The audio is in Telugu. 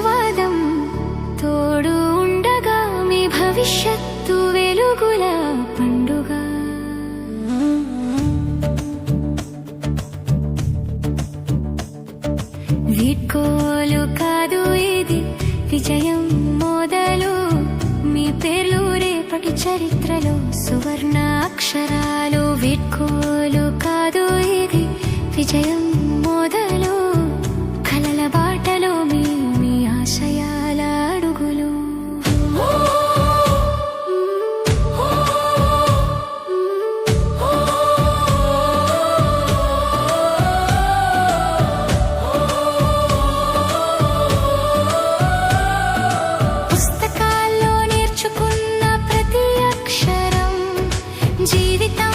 ఆశీర్వాదం తోడు ఉండగా మీ భవిష్యత్తు వెలుగుల పండుగ. వీడ్కోలు కాదు ఇది విజయం మొదలు, మీ పేర్లు రేపటి చరిత్రలో సువర్ణ అక్షరాలు. వీడ్కోలు కాదు ఇది విజయం మొదలు, కలల బాటలో మీ ఆశయాల అడుగులు. పుస్తకాల్లో నేర్చుకున్న ప్రతి అక్షరం జీవితం